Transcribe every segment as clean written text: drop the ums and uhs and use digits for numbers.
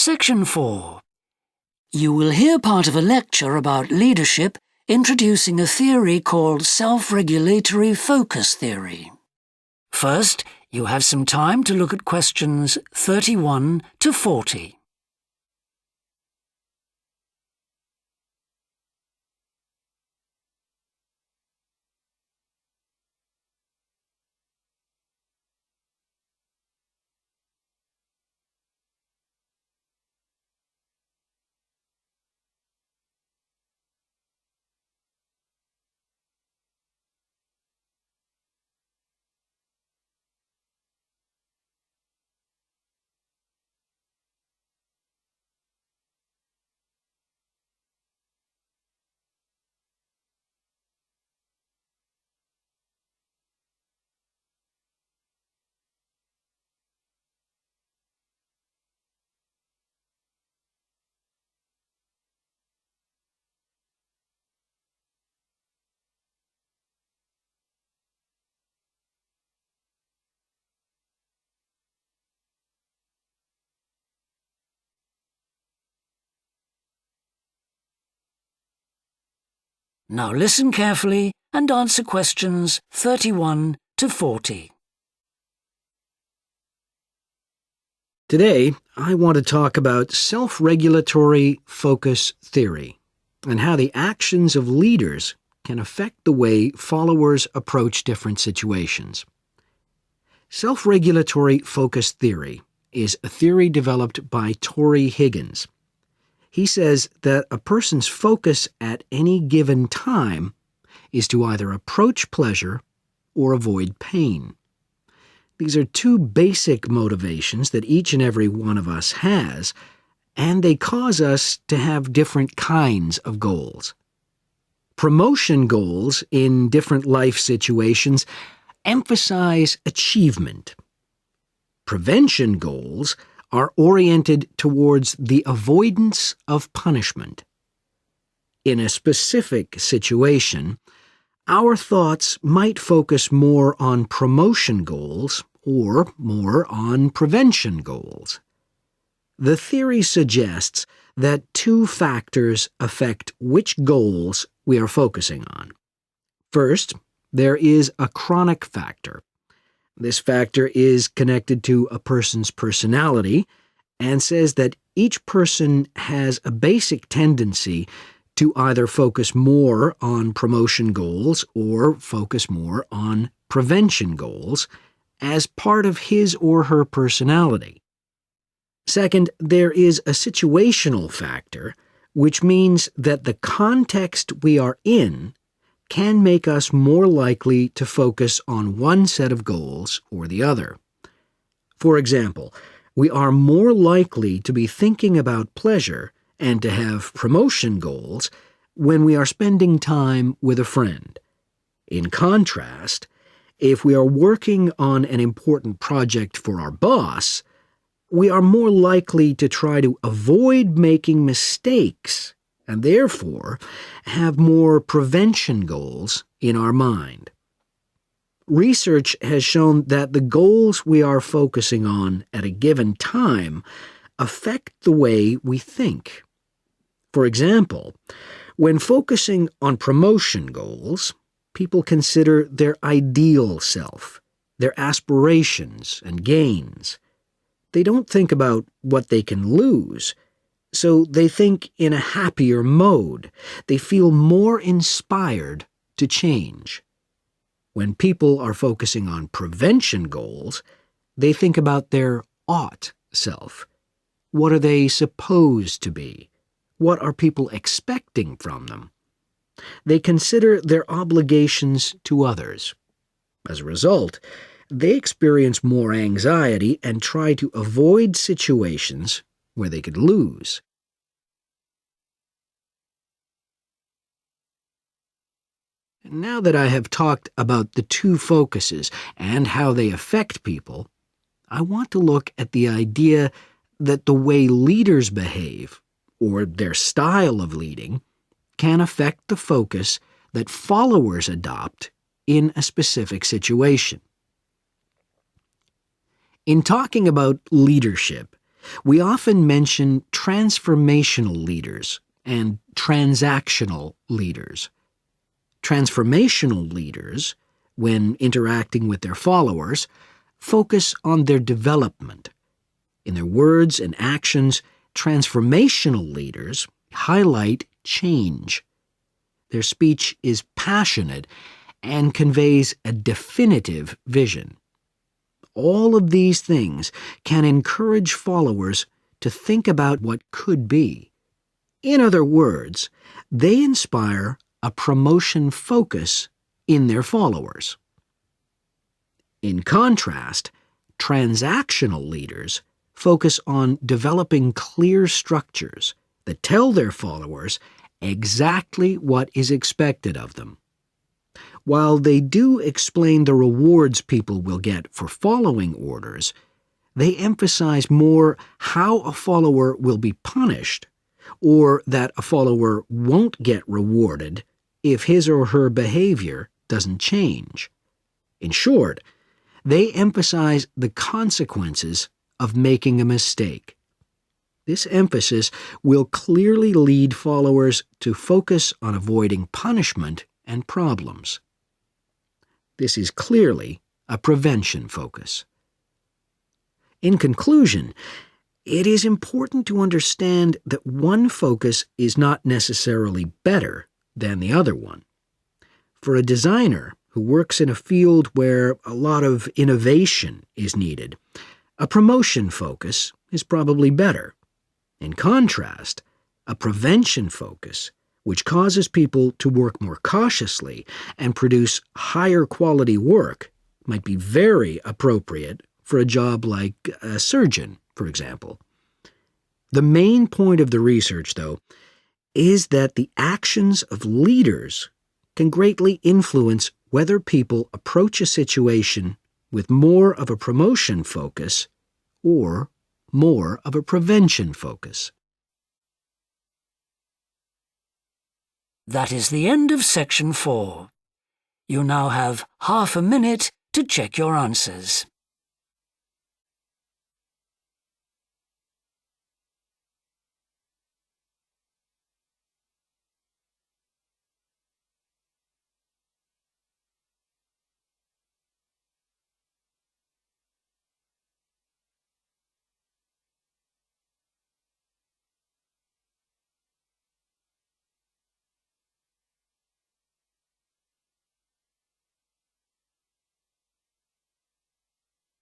Section 4. You will hear part of a lecture about leadership introducing a theory called self-regulatory focus theory. First, you have some time to look at questions 31 to 40. Now listen carefully and answer questions 31 to 40. Today, I want to talk about self-regulatory focus theory and how the actions of leaders can affect the way followers approach different situations. Self-regulatory focus theory is a theory developed by Torrey Higgins. He says that a person's focus at any given time is to either approach pleasure or avoid pain. These are two basic motivations that each and every one of us has, and they cause us to have different kinds of goals. Promotion goals in different life situations emphasize achievement. Prevention goals are oriented towards the avoidance of punishment. In a specific situation, our thoughts might focus more on promotion goals or more on prevention goals. The theory suggests that two factors affect which goals we are focusing on. First, there is a chronic factor. This factor is connected to a person's personality and says that each person has a basic tendency to either focus more on promotion goals or focus more on prevention goals as part of his or her personality. Second, there is a situational factor, which means that the context we are in can make us more likely to focus on one set of goals or the other. For example, we are more likely to be thinking about pleasure and to have promotion goals when we are spending time with a friend. In contrast, if we are working on an important project for our boss, we are more likely to try to avoid making mistakes and therefore have more prevention goals in our mind. Research has shown that the goals we are focusing on at a given time affect the way we think. For example, when focusing on promotion goals, people consider their ideal self, their aspirations and gains. They don't think about what they can lose, so they think in a happier mode. They feel more inspired to change. When people are focusing on prevention goals, they think about their ought self. What are they supposed to be? What are people expecting from them? They consider their obligations to others. As a result, they experience more anxiety and try to avoid situations where they could lose. Now that I have talked about the two focuses and how they affect people, I want to look at the idea that the way leaders behave, or their style of leading, can affect the focus that followers adopt in a specific situation. In talking about leadership, We often mention transformational leaders and transactional leaders. Transformational leaders, when interacting with their followers, focus on their development. In their words and actions, transformational leaders highlight change. Their speech is passionate and conveys a definitive vision. All of these things can encourage followers to think about what could be. In other words, they inspire a promotion focus in their followers. In contrast, transactional leaders focus on developing clear structures that tell their followers exactly what is expected of them. While they do explain the rewards people will get for following orders, they emphasize more how a follower will be punished, or that a follower won't get rewarded if his or her behavior doesn't change. In short, they emphasize the consequences of making a mistake. This emphasis will clearly lead followers to focus on avoiding punishment and problems. This is clearly a prevention focus. In conclusion, it is important to understand that one focus is not necessarily better than the other one. For a designer who works in a field where a lot of innovation is needed, a promotion focus is probably better. In contrast, a prevention focus, which causes people to work more cautiously and produce higher quality work, might be very appropriate for a job like a surgeon, for example. The main point of the research, though, is that the actions of leaders can greatly influence whether people approach a situation with more of a promotion focus or more of a prevention focus. That is the end of section 4. You now have half a minute to check your answers.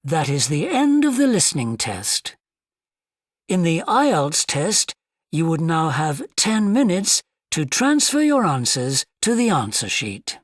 That is the end of the listening test. In the IELTS test, you would now have 10 minutes to transfer your answers to the answer sheet.